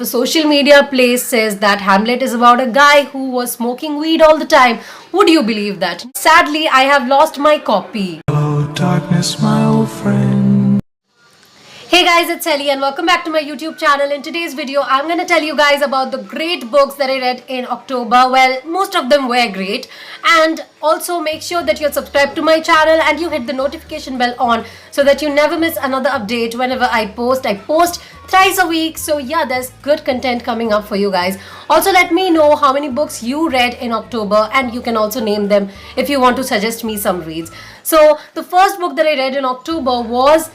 if a social media place says that Hamlet is about a guy who was smoking weed all the time, would you believe that? Sadly, I have lost my copy. Hello, darkness, my old friend. Hey guys, it's Ellie and welcome back to my YouTube channel. In today's video, I'm going to tell you guys about the great books that I read in October. Well, most of them were great. And also make sure that you're subscribed to my channel and you hit the notification bell on so that you never miss another update whenever I post. I post thrice a week. So yeah, there's good content coming up for you guys. Also, let me know how many books you read in October and you can also name them if you want to suggest me some reads. So the first book that I read in October was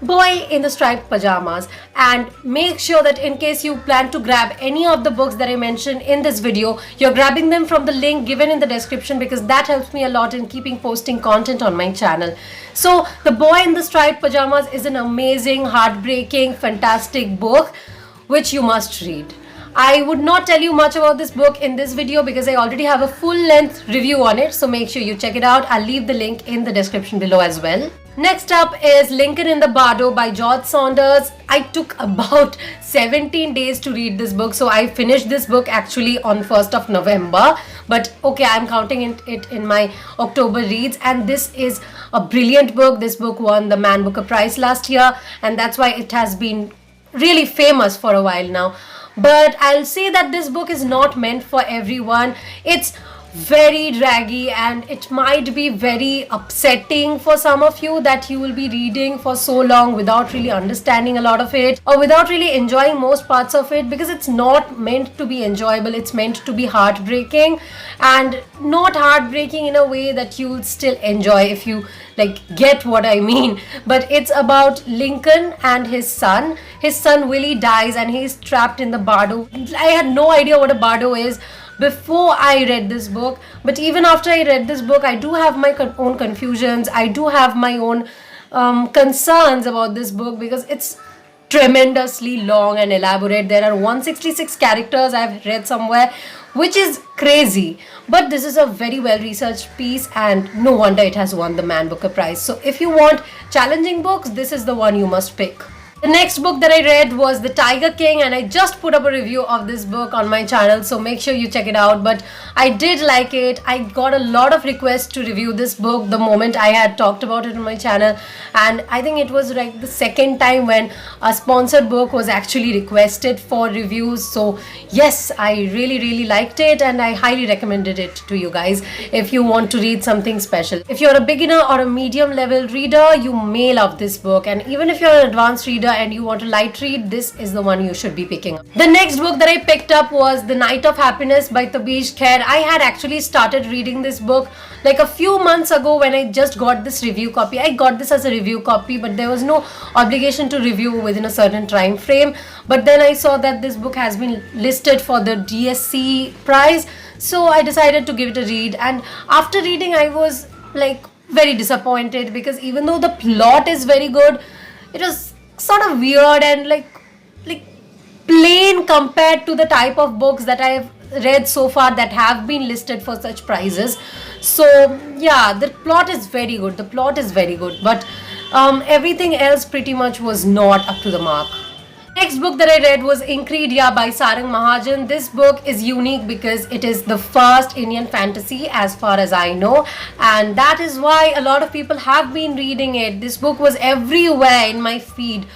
Boy in the Striped Pajamas, and make sure that in case you plan to grab any of the books that I mentioned in this video, you're grabbing them from the link given in the description because that helps me a lot in keeping posting content on my channel. So The Boy in the Striped Pajamas is an amazing, heartbreaking, fantastic book which you must read. I would not tell you much about this book in this video because I already have a full-length review on it, so make sure you check it out. I'll leave the link in the description below as well. Next up is Lincoln in the Bardo by George Saunders. I took about 17 days to read this book, so I finished this book actually on 1st of November. But okay, I'm counting it in my October reads, and this is a brilliant book. This book won the Man Booker Prize last year, and that's why it has been really famous for a while now. But I'll say that this book is not meant for everyone. It's very draggy and it might be very upsetting for some of you that you will be reading for so long without really understanding a lot of it or without really enjoying most parts of it, because it's not meant to be enjoyable. It's meant to be heartbreaking, and not heartbreaking in a way that you'll still enjoy if you get what I mean. But it's about Lincoln and his son. His son Willie dies and he's trapped in the Bardo. I had no idea what a Bardo is before I read this book, but even after I read this book, I do have my own confusions. I do have my own concerns about this book because it's tremendously long and elaborate. There are 166 characters I've read somewhere, which is crazy. But this is a very well researched piece and no wonder it has won the Man Booker Prize. So if you want challenging books, this is the one you must pick. The next book that I read was The Tiger King, and I just put up a review of this book on my channel, so make sure you check it out. But I did like it. I got a lot of requests to review this book the moment I had talked about it on my channel, and I think it was like the second time when a sponsored book was actually requested for reviews. So yes, I really liked it and I highly recommended it to you guys if you want to read something special. If you're a beginner or a medium level reader, you may love this book, and even if you're an advanced reader and you want a light read, this is the one you should be picking up. The next book that I picked up was The Night of Happiness by Tabish Khair. I had actually started reading this book like a few months ago when I just got this review copy. I got this as a review copy, but there was no obligation to review within a certain time frame. But then I saw that this book has been listed for the DSC prize, so I decided to give it a read. And after reading, I was very disappointed because even though the plot is very good, it was sort of weird and like plain compared to the type of books that I have read so far that have been listed for such prizes. So yeah, the plot is very good. But everything else pretty much was not up to the mark. Next book that I read was Inkredia by Sarang Mahajan. This book is unique because it is the first Indian fantasy as far as I know, and that is why a lot of people have been reading it. This book was everywhere in my feed,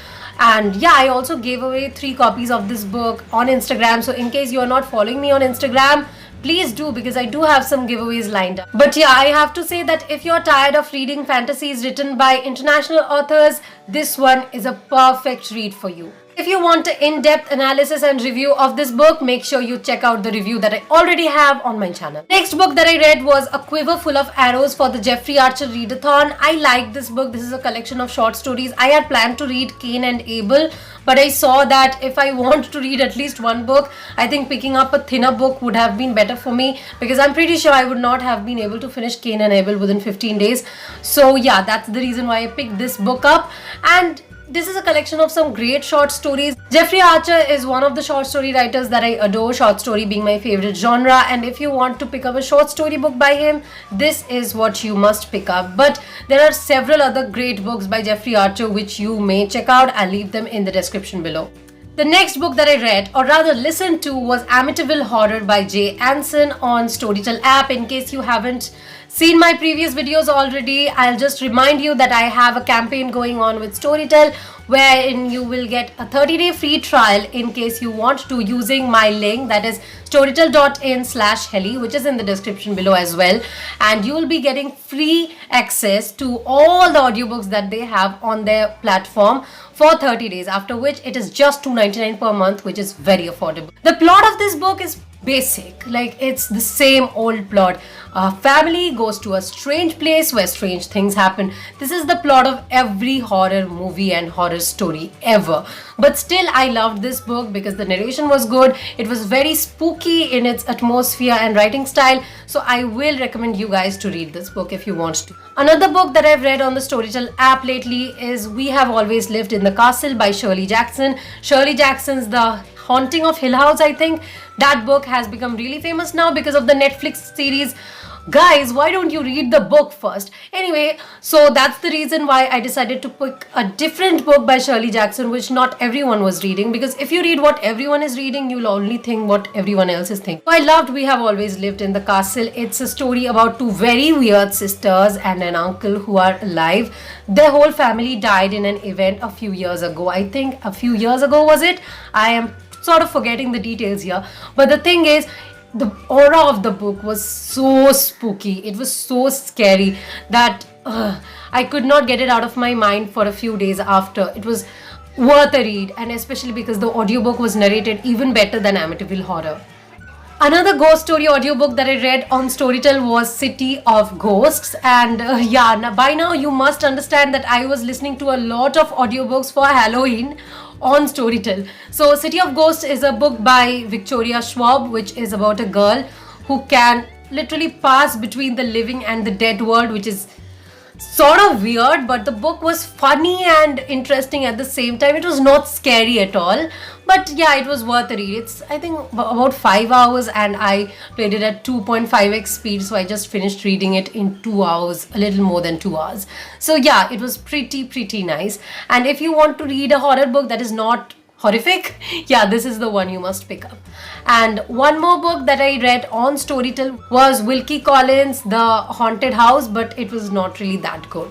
and yeah, I also gave away 3 copies of this book on Instagram. So in case you are not following me on Instagram, please do, because I do have some giveaways lined up. But yeah, I have to say that if you're tired of reading fantasies written by international authors, this one is a perfect read for you. If you want an in-depth analysis and review of this book, make sure you check out the review that I already have on my channel. Next book that I read was A Quiver Full of Arrows for the Jeffrey Archer Readathon. I like this book. This is a collection of short stories. I had planned to read Cain and Abel, but I saw that if I want to read at least one book, I think picking up a thinner book would have been better for me, because I'm pretty sure I would not have been able to finish Cain and Abel within 15 days. So yeah, that's the reason why I picked this book up. And this is a collection of some great short stories. Jeffrey Archer is one of the short story writers that I adore, short story being my favorite genre, and if you want to pick up a short story book by him, this is what you must pick up. But there are several other great books by Jeffrey Archer which you may check out. I'll leave them in the description below. The next book that I read, or rather listened to, was Amityville Horror by Jay Anson on Storytel app. In case you haven't seen my previous videos already, I'll just remind you that I have a campaign going on with Storytel wherein you will get a 30-day free trial in case you want to, using my link, that is storytel.in/helly, which is in the description below as well, and you will be getting free access to all the audiobooks that they have on their platform for 30 days, after which it is just $2.99 per month, which is very affordable. The plot of this book is basic, like it's the same old plot. A family goes to a strange place where strange things happen. This is the plot of every horror movie and horror story ever. But still, I loved this book because the narration was good. It was very spooky in its atmosphere and writing style. So I will recommend you guys to read this book if you want to. Another book that I've read on the Storytel app lately is We Have Always Lived in the Castle by Shirley Jackson. Shirley Jackson's The Haunting of Hill House, I think. That book has become really famous now because of the Netflix series. Guys, why don't you read the book first? Anyway, so that's the reason why I decided to pick a different book by Shirley Jackson, which not everyone was reading, because if you read what everyone is reading, you'll only think what everyone else is thinking. I loved We Have Always Lived in the Castle. It's a story about two very weird sisters and an uncle who are alive. Their whole family died in an event a few years ago. I think a few years ago was it? I am sort of forgetting the details here. But the thing is, the aura of the book was so spooky. It was so scary that I could not get it out of my mind for a few days after. It was worth a read, and especially because the audiobook was narrated even better than Amityville Horror. Another ghost story audiobook that I read on Storytel was City of Ghosts, and by now you must understand that I was listening to a lot of audiobooks for Halloween on Storytel. So City of Ghosts is a book by Victoria Schwab, which is about a girl who can literally pass between the living and the dead world, which is sort of weird, but the book was funny and interesting at the same time. It was not scary at all, but yeah, it was worth a read. It's, I think, about 5 hours, and I played it at 2.5x speed, so I just finished reading it in 2 hours, a little more than 2 hours. So yeah, it was pretty nice. And if you want to read a horror book that is not horrific, yeah, this is the one you must pick up. And one more book that I read on Storytel was Wilkie Collins' The Haunted House, but it was not really that good.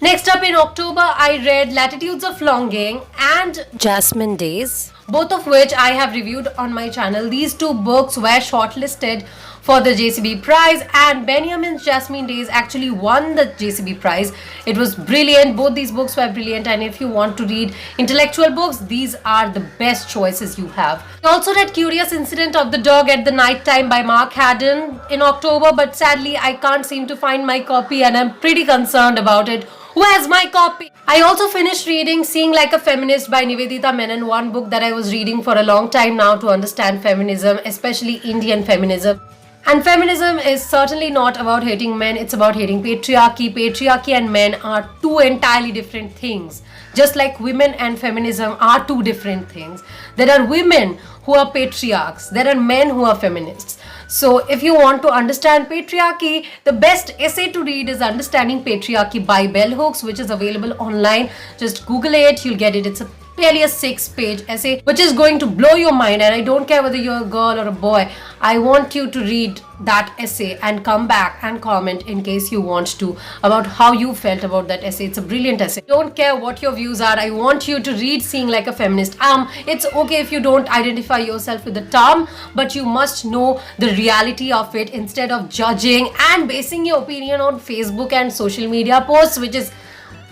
Next up in October, I read Latitudes of Longing and Jasmine Days, both of which I have reviewed on my channel. These two books were shortlisted for the JCB prize, and Benjamin's Jasmine Days actually won the JCB prize. It was brilliant. Both these books were brilliant, and if you want to read intellectual books, these are the best choices you have. I also read Curious Incident of the Dog at the Night Time by Mark Haddon in October, but sadly I can't seem to find my copy, and I'm pretty concerned about it. Where's my copy? I also finished reading Seeing Like a Feminist by Nivedita Menon, one book that I was reading for a long time now to understand feminism, especially Indian feminism. And feminism is certainly not about hating men, it's about hating patriarchy. Patriarchy and men are two entirely different things. Just like women and feminism are two different things. There are women who are patriarchs, there are men who are feminists. So if you want to understand patriarchy, the best essay to read is Understanding Patriarchy by Bell Hooks, which is available online. Just Google it, you'll get it. It's barely a 6-page essay, which is going to blow your mind. And I don't care whether you're a girl or a boy, I want you to read that essay and come back and comment in case you want to about how you felt about that essay. It's a brilliant essay. Don't care what your views are, I want you to read Seeing Like a Feminist. It's okay if you don't identify yourself with the term, but you must know the reality of it instead of judging and basing your opinion on Facebook and social media posts, which is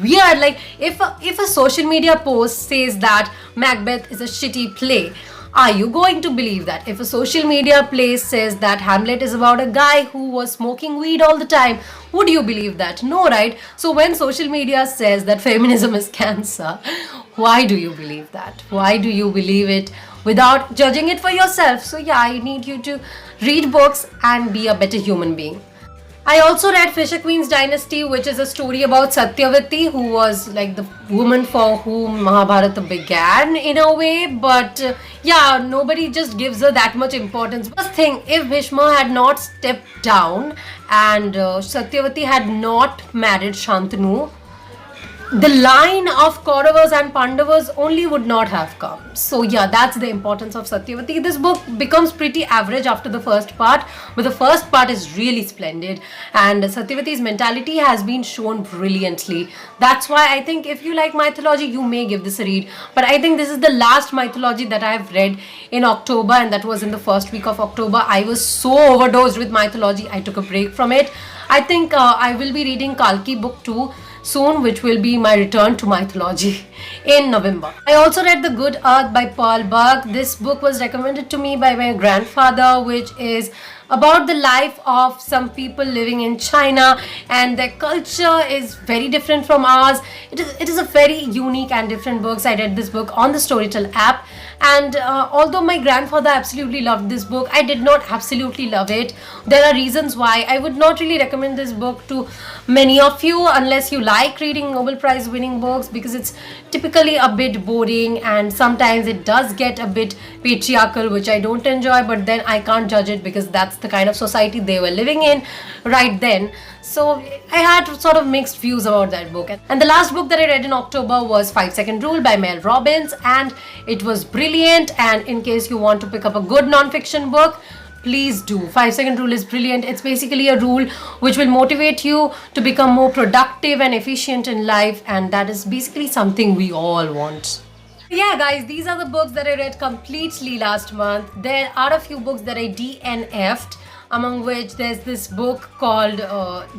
weird. Like if a social media post says that Macbeth is a shitty play, are you going to believe that? If a social media place says that Hamlet is about a guy who was smoking weed all the time, would you believe that? No, right? So when social media says that feminism is cancer, why do you believe that? Why do you believe it without judging it for yourself? So yeah, I need you to read books and be a better human being. I also read Fisher Queen's Dynasty, which is a story about Satyavati, who was like the woman for whom Mahabharata began in a way, but yeah, nobody just gives her that much importance. First thing, if Bhishma had not stepped down and Satyavati had not married Shantanu, the line of Kauravas and Pandavas only would not have come. So yeah, that's the importance of Satyavati. This book becomes pretty average after the first part, but the first part is really splendid, and Satyavati's mentality has been shown brilliantly. That's why I think if you like mythology, you may give this a read. But I think this is the last mythology that I have read in October, and that was in the first week of October. I was so overdosed with mythology, I took a break from it. I think I will be reading Kalki book 2 soon, which will be my return to mythology in November. I also read The Good Earth by Paul Buck. This book was recommended to me by my grandfather, which is about the life of some people living in China, and their culture is very different from ours. It is a very unique and different book. So I read this book on the Storytel app, and although my grandfather absolutely loved this book, I did not absolutely love it. There are reasons why. I would not really recommend this book to many of you unless you like reading Nobel Prize winning books, because it's typically a bit boring and sometimes it does get a bit patriarchal, which I don't enjoy, but then I can't judge it because that's the kind of society they were living in right then. So I had sort of mixed views about that book. And the last book that I read in October was 5 Second Rule by Mel Robbins, and it was brilliant. And in case you want to pick up a good non-fiction book, please do. 5 Second Rule is brilliant. It's basically a rule which will motivate you to become more productive and efficient in life, and that is basically something we all want. Yeah guys, these are the books that I read completely last month. There are a few books that I DNF'd, among which there's this book called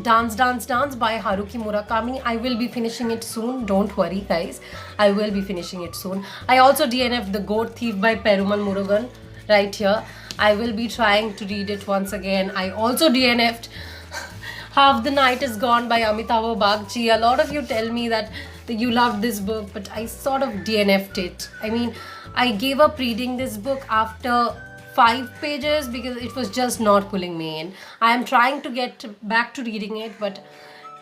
Dance Dance Dance by Haruki Murakami. I will be finishing it soon, don't worry guys, I will be finishing it soon. I also DNF'd The Goat Thief by Perumal Murugan right here. I will be trying to read it once again. I also DNF'd Half the Night Is Gone by Amitabh Bagchi. A lot of you tell me that you loved this book, but I sort of DNF'd it. I mean, I gave up reading this book after 5 pages because it was just not pulling me in. I am trying to get back to reading it, but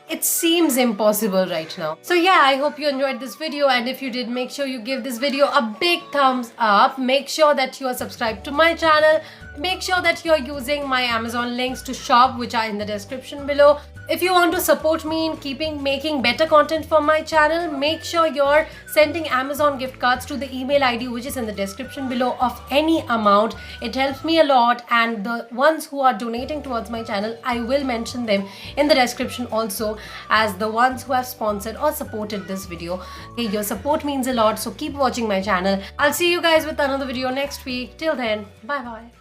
it seems impossible right now. So yeah, I hope you enjoyed this video, and if you did, make sure you give this video a big thumbs up. Make sure that you are subscribed to my channel. Make sure that you are using my Amazon links to shop, which are in the description below. If you want to support me in making better content for my channel, make sure you're sending Amazon gift cards to the email ID which is in the description below of any amount. It helps me a lot, and the ones who are donating towards my channel, I will mention them in the description also as the ones who have sponsored or supported this video. Okay, your support means a lot, so keep watching my channel. I'll see you guys with another video next week. Till then, bye bye.